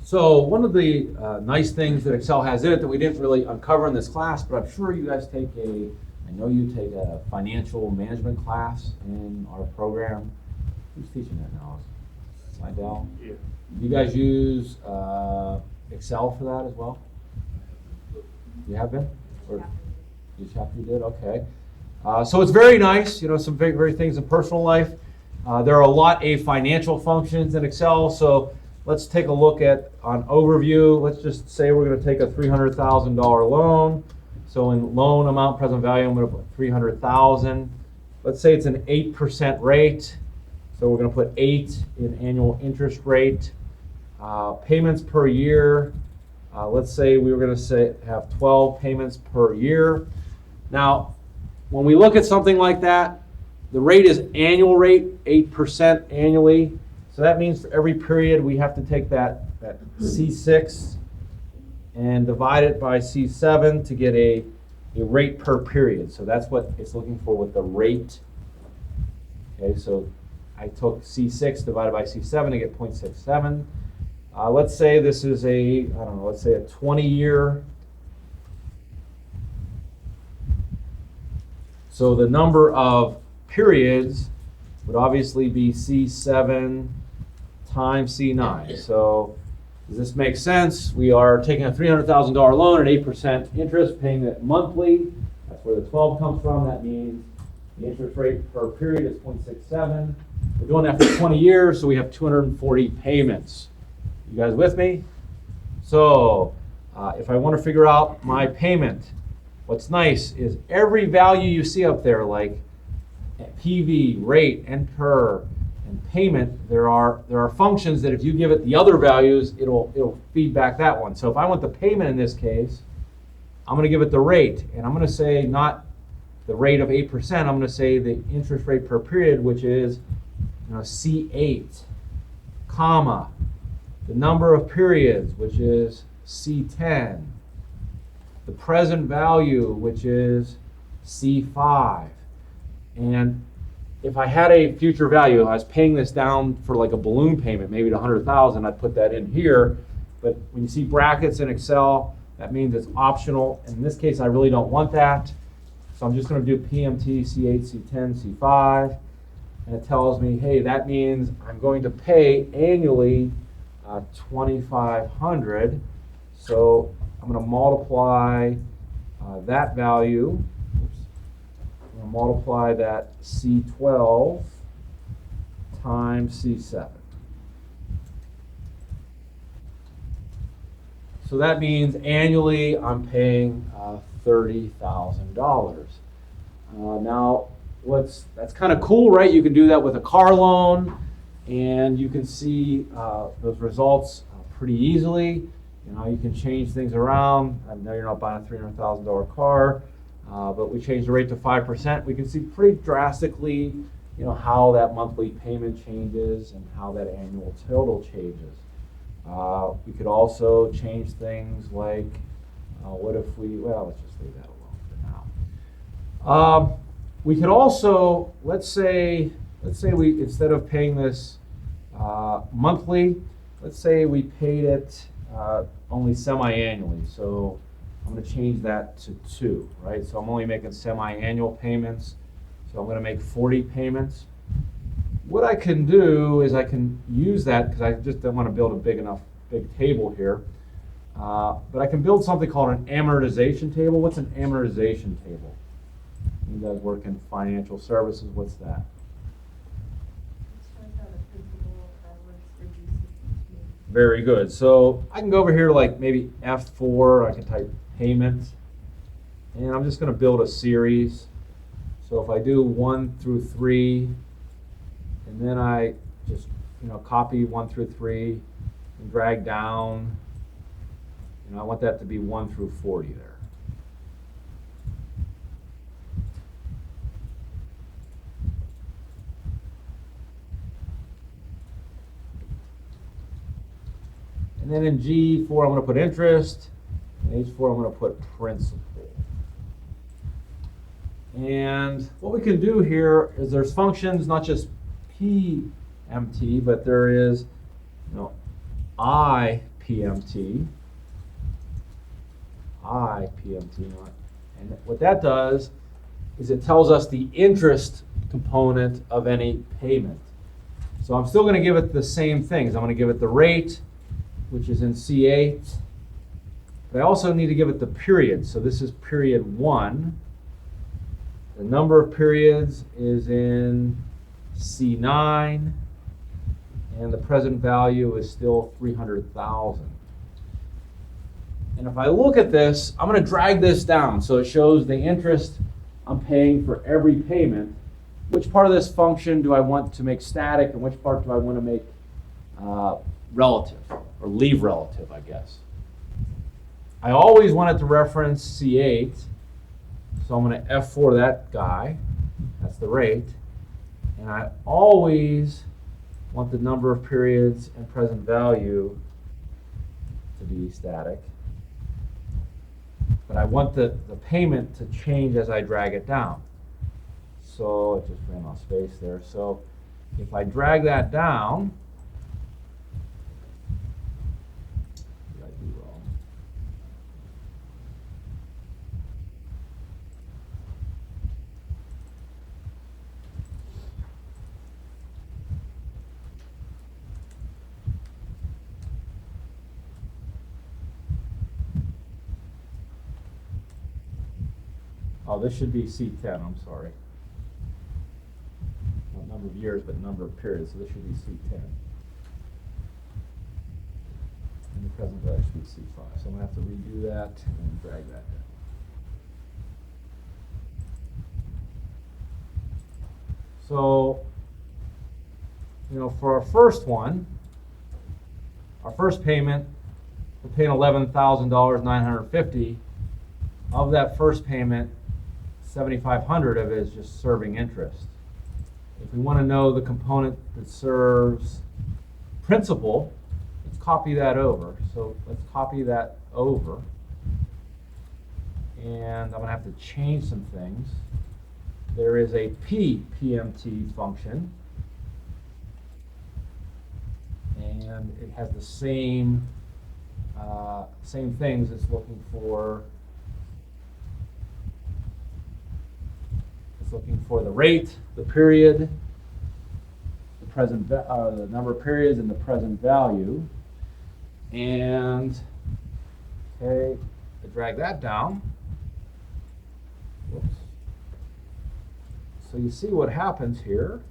So one of the nice things that Excel has in it that we didn't really uncover in this class, but I'm sure you guys I know you take a financial management class in our program. Who's teaching that now? Seidel? Yeah. You guys use Excel for that as well? You have been? Or you chapter you did? Okay. So it's very nice, some very, very things in personal life. There are a lot of financial functions in Excel, so let's take a look at an overview. Let's just say we're going to take a $300,000 loan. So in loan amount, present value, I'm going to put $300,000. Let's say it's an 8% rate. So we're going to put 8 in annual interest rate. Payments per year. Let's say we were going to have 12 payments per year. Now, when we look at something like that, the rate is annual rate, 8% annually. So that means for every period we have to take that C6 and divide it by C7 to get a rate per period. So that's what it's looking for with the rate. Okay, so I took C6 divided by C7 to get 0.67. Let's say this is let's say a 20-year. So the number of periods would obviously be C7 times C9. So does this make sense? We are taking a $300,000 loan at 8% interest, paying it monthly. That's where the 12 comes from. That means the interest rate per period is 0.67. We're doing that for 20 years, so we have 240 payments. You guys with me? So if I want to figure out my payment, what's nice is every value you see up there, like PV, rate, NPER, and payment, there are functions that if you give it the other values, it'll feed back that one. So if I want the payment in this case, I'm going to give it the rate, and I'm going to say not the rate of 8%, I'm going to say the interest rate per period, which is C8, comma, the number of periods, which is C10, the present value, which is C5. And if I had a future value, I was paying this down for like a balloon payment, maybe to 100,000, I'd put that in here. But when you see brackets in Excel, that means it's optional. In this case, I really don't want that. So I'm just going to do PMT, C8, C10, C5. And it tells me, hey, that means I'm going to pay annually $2,500. So I'm going to multiply that value. I'm going to multiply that C12 times C7. So that means annually I'm paying $30,000. Now, that's kind of cool, right? You can do that with a car loan, and you can see those results pretty easily. You know, you can change things around. I know you're not buying a $300,000 car, but we changed the rate to 5%. We can see pretty drastically, you know, how that monthly payment changes and how that annual total changes. We could also change things like, what if let's just leave that alone for now. We could also, let's say we, instead of paying this monthly, let's say we paid it only semi-annually. So I'm going to change that to 2, right? So I'm only making semi-annual payments. So I'm going to make 40 payments. What I can do is I can use that, because I just don't want to build a big table here. But I can build something called an amortization table. What's an amortization table? You guys work in financial services. What's that? It shows how the principal works reducing. Very good. So I can go over here to like maybe F4. I can type payment. And I'm just going to build a series. So if I do 1 through 3, and then I just, you know, copy 1 through 3 and drag down. And I want that to be 1 through 40 there. And then in G4, I'm going to put interest. And H4, I'm going to put principal. And what we can do here is there's functions, not just PMT, but there is, you know, IPMT. And what that does is it tells us the interest component of any payment. So I'm still going to give it the same things. I'm going to give it the rate, which is in C8. But I also need to give it the period. So this is period 1. The number of periods is in C9. And the present value is still 300,000. And if I look at this, I'm going to drag this down so it shows the interest I'm paying for every payment. Which part of this function do I want to make static, and which part do I want to make relative, or leave relative, I guess. I always want it to reference C8, so I'm going to F4 that guy. That's the rate. And I always want the number of periods and present value to be static. But I want the payment to change as I drag it down. So it just ran out of space there. So if I drag that down, what did I do wrong? Oh, this should be C10, I'm sorry. Not number of years, but number of periods, so this should be C10. And the present value should be C5. So I'm going to have to redo that and drag that down. So, you know, for our first one, our first payment, we're paying $11,950. Of that first payment, $7,500 of it is just serving interest. If we want to know the component that serves principal, let's copy that over. So let's copy that over. And I'm going to have to change some things. There is a PMT function. And it has the same things. It's looking for the rate, the period, the number of periods, and the present value. And okay, I drag that down. Whoops. So you see what happens here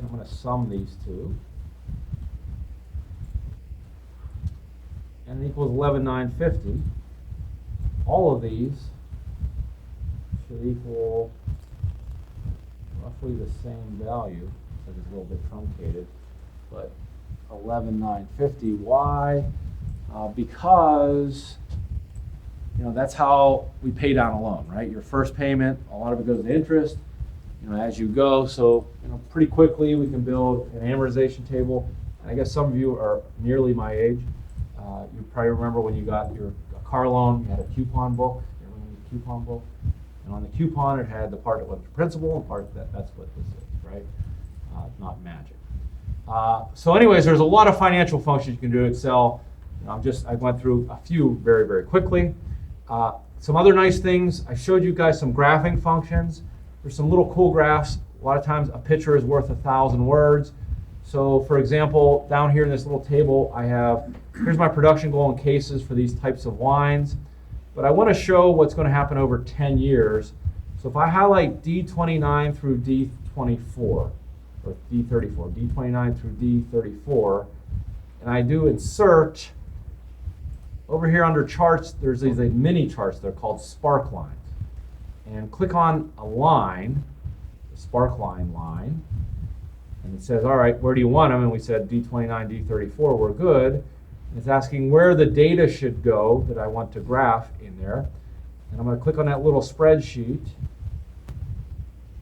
and I'm going to sum these two. And it equals 11,950. All of these should equal roughly the same value. It's a little bit truncated, but 11,950. Why? Because that's how we pay down a loan, right? Your first payment, a lot of it goes to interest, as you go. So, pretty quickly we can build an amortization table. And I guess some of you are nearly my age. You probably remember when you got your car loan, you had a coupon book. Everyone had a coupon book. And on the coupon, it had the part that went to principal and part that's what this is, right? Not magic. So anyways, there's a lot of financial functions you can do in Excel. I went through a few very, very quickly. Some other nice things, I showed you guys some graphing functions. There's some little cool graphs. A lot of times a picture is worth 1,000 words. So for example, down here in this little table, here's my production goal in cases for these types of wines. But I want to show what's going to happen over 10 years. So if I highlight D29 through D24, or D34, D29 through D34, and I do insert, over here under charts, there's these mini charts. They're called spark lines. And click on a line, the spark line, and it says, all right, where do you want them? And we said D29, D34, we're good. And it's asking where the data should go that I want to graph in there. And I'm going to click on that little spreadsheet.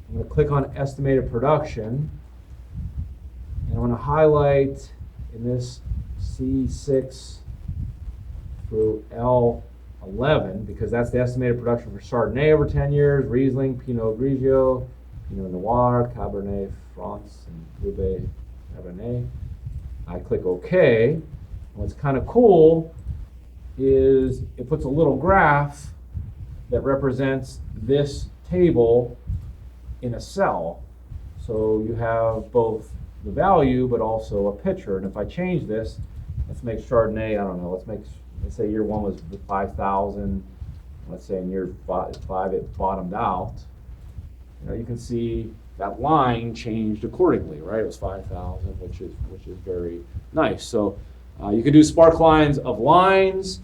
I'm going to click on estimated production. And I'm going to highlight in this C6 through L11, because that's the estimated production for Chardonnay over 10 years, Riesling, Pinot Grigio, Pinot Noir, Cabernet France, and Roubaix Cabernet. I click OK. And what's kind of cool is it puts a little graph that represents this table in a cell. So you have both the value but also a picture. And if I change this, let's make Chardonnay, I don't know, let's say year one was 5,000. Let's say in year five it bottomed out. You can see that line changed accordingly, right? It was 5,000, which is very nice. So you can do spark lines of lines.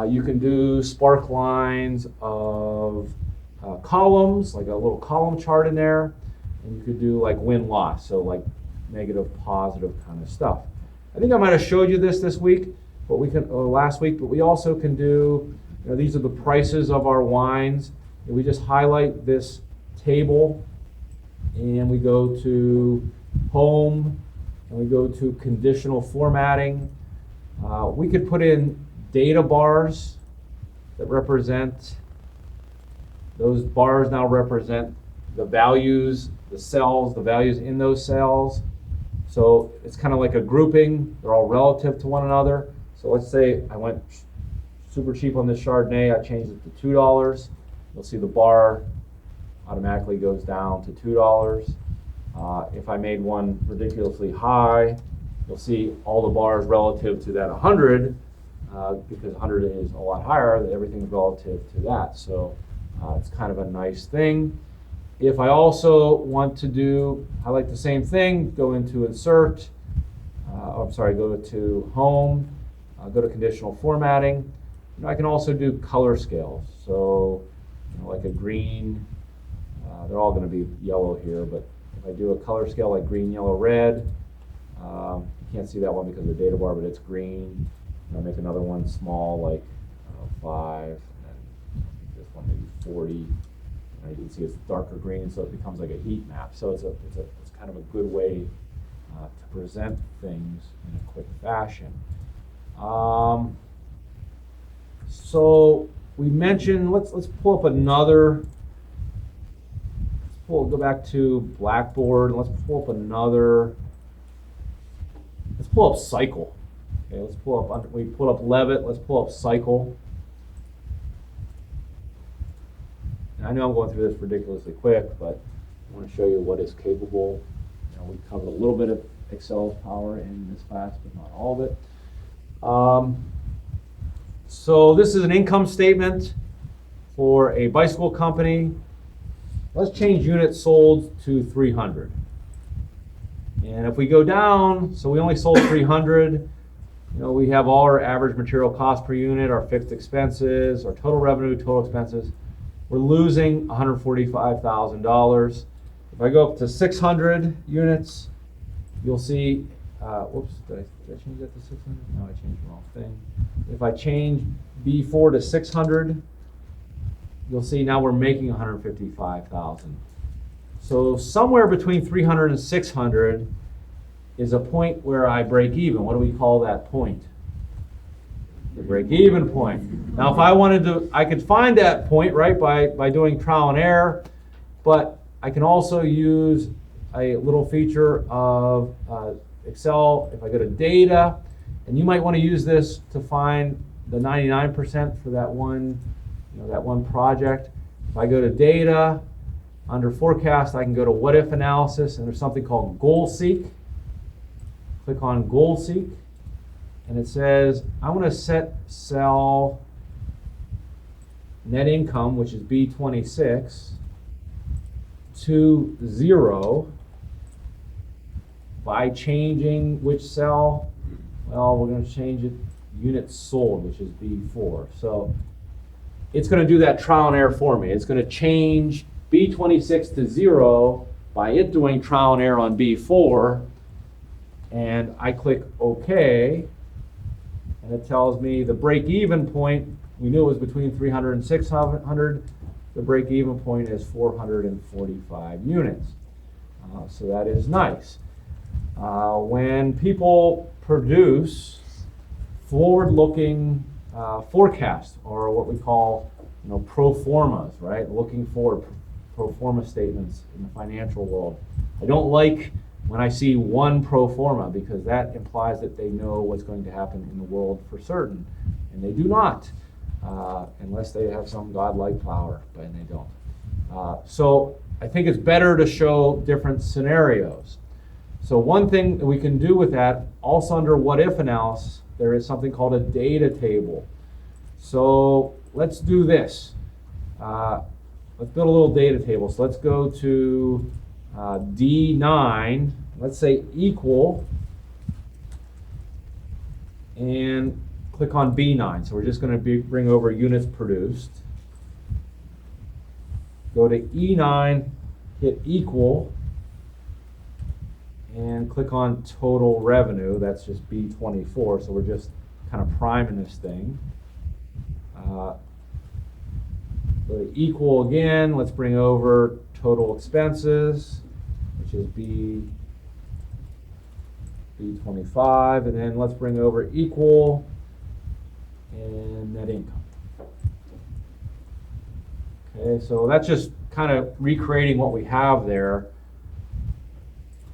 You can do spark lines of columns, like a little column chart in there. And you could do like win-loss, so like negative, positive kind of stuff. I think I might have showed you this week, but last week. But we also can do. These are the prices of our wines. And we just highlight this table, and we go to home, and we go to conditional formatting. We could put in data bars that represent, those bars now represent the values, the cells, the values in those cells. So it's kind of like a grouping. They're all relative to one another. So let's say I went super cheap on this Chardonnay. I changed it to $2. You'll see the bar automatically goes down to $2. If I made one ridiculously high, you'll see all the bars relative to that 100, because 100 is a lot higher, everything's relative to that. So it's kind of a nice thing. If I also want to highlight the same thing, go into insert, go to home, go to conditional formatting. I can also do color scales. So like a green, they're all going to be yellow here, but if I do a color scale like green, yellow, red, you can't see that one because of the data bar, but it's green. And I'll make another one small, like 5, and then this one maybe 40. And you can see it's darker green, so it becomes like a heat map. So it's kind of a good way to present things in a quick fashion. So we mentioned, let's pull up another. Go back to Blackboard. Let's pull up let's pull up cycle. Okay, we pulled up Levitt. Let's pull up cycle. And I know I'm going through this ridiculously quick, but I want to show you what is capable. We covered a little bit of Excel's power in this class, but not all of it. So this is an income statement for a bicycle company. Let's change units sold to 300. And if we go down, so we only sold 300, we have all our average material cost per unit, our fixed expenses, our total revenue, total expenses. We're losing $145,000. If I go up to 600 units, you'll see, whoops, did I change that to 600? No, I changed the wrong thing. If I change B4 to 600, you'll see now we're making 155,000. So somewhere between 300 and 600 is a point where I break even. What do we call that point? The break-even point. Now, if I wanted to, I could find that point, right, by doing trial and error, but I can also use a little feature of Excel. If I go to data, and you might want to use this to find the 99% for that one, that one project. If I go to data, under forecast, I can go to what if analysis, and there's something called goal seek. Click on goal seek, and it says I want to set cell net income, which is B26, to 0 by changing which cell? Well, we're going to change it units sold, which is B4. So it's going to do that trial and error for me. It's going to change B26 to 0 by it doing trial and error on B4. And I click OK. And it tells me the break-even point, we knew it was between 300 and 600. The break-even point is 445 units. So that is nice. When people produce forward-looking forecasts, or what we call pro formas, right? Looking forward, pro forma statements in the financial world. I don't like when I see one pro forma, because that implies that they know what's going to happen in the world for certain, and they do not, unless they have some godlike power, but they don't. So I think it's better to show different scenarios. So one thing that we can do with that, also under what if analysis, there is something called a data table. So let's do this. Let's build a little data table. So let's go to D9, let's say equal, and click on B9. So we're just going to bring over units produced. Go to E9, hit equal, and click on total revenue. That's just B24, so we're just kind of priming this thing. Go to equal again, let's bring over total expenses, which is B25, and then let's bring over equal and net income. Okay, so that's just kind of recreating what we have there.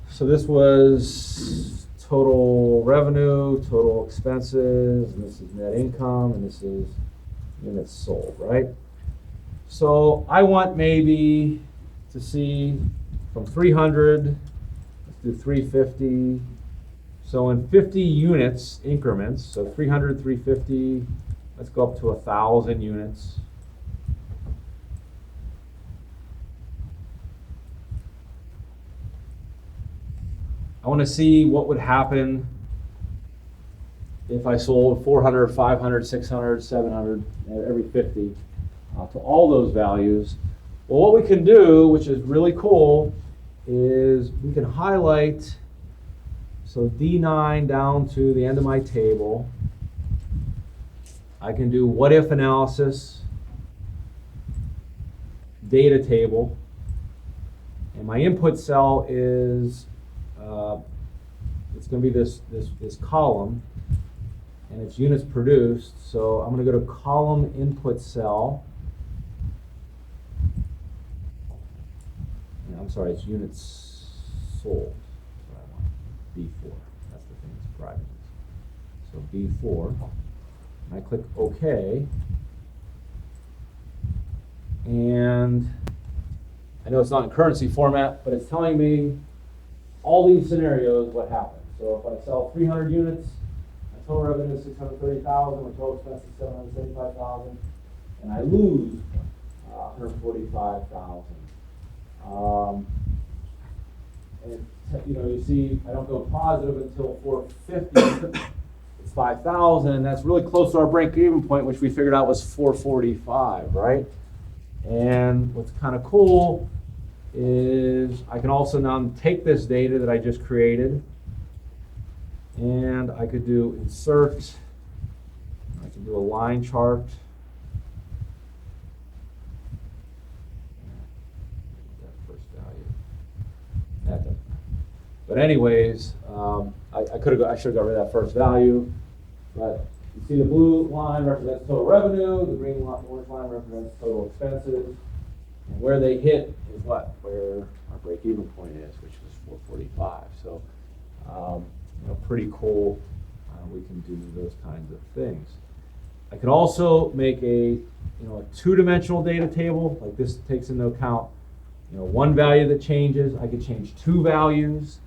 So this was total revenue, total expenses, and this is net income, and this is units sold, right? So I want maybe to see from 300, let's do 350. So in 50 units increments, so 300, 350, let's go up to 1,000 units. I want to see what would happen if I sold 400, 500, 600, 700, every 50 to all those values. Well, what we can do, which is really cool, is we can highlight, so D9 down to the end of my table. I can do what if analysis, data table, and my input cell is it's going to be this column, and it's units produced. So I'm going to go to column input cell. I'm sorry, it's units sold. That's what I want. B4. That's the thing that's driving this. So B4. And I click OK. And I know it's not in currency format, but it's telling me all these scenarios what happens. So if I sell 300 units, my total revenue is 630,000, my total expense is 775,000, and I lose 145,000. And, you see, I don't go positive until 450. It's 5,000, and that's really close to our break-even point, which we figured out was 445, right? And what's kind of cool is I can also now take this data that I just created, and I could do insert. I can do a line chart. That first value. That doesn't. But anyways, I should have got rid of that first value. But you see the blue line represents total revenue, the orange line represents total expenses, and where they hit is what? Where our break-even point is, which was 445. So, pretty cool. We can do those kinds of things. I can also make a two-dimensional data table. Like this takes into account one value that changes. I could change two values.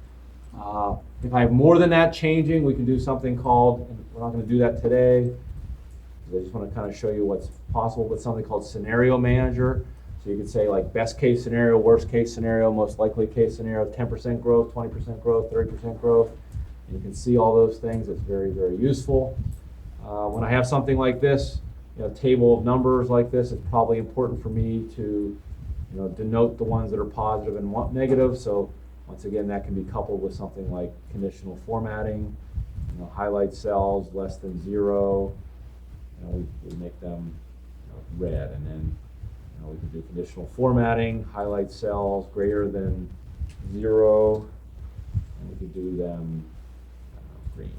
If I have more than that changing, we can do something called, and we're not going to do that today, I just want to kind of show you what's possible with something called Scenario Manager. So you could say like best case scenario, worst case scenario, most likely case scenario, 10% growth, 20% growth, 30% growth. And you can see all those things. It's very, very useful. When I have something like this, a table of numbers like this, it's probably important for me to denote the ones that are positive and negative. So once again, that can be coupled with something like conditional formatting, highlight cells less than 0. We make them red, and then we can do conditional formatting, highlight cells greater than 0, and we can do them green.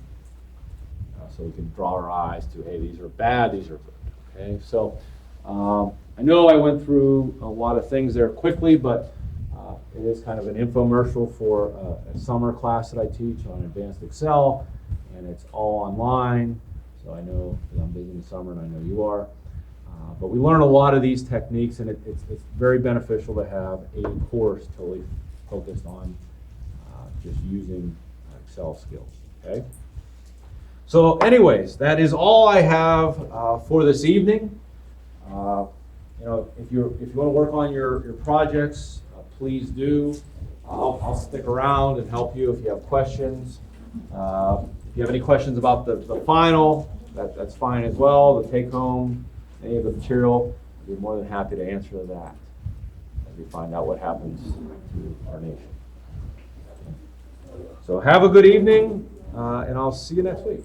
So we can draw our eyes to, hey, these are bad, these are good. Okay, so I know I went through a lot of things there quickly, but it is kind of an infomercial for a summer class that I teach on Advanced Excel, and it's all online. So I know that I'm busy in the summer, and I know you are. But we learn a lot of these techniques, and it's very beneficial to have a course totally focused on just using Excel skills. Okay. So, anyways, that is all I have for this evening. If you want to work on your projects, please do. I'll stick around and help you if you have questions. If you have any questions about the final, that's fine as well. The take home, any of the material, I'd be more than happy to answer that as we find out what happens to our nation. So have a good evening, and I'll see you next week.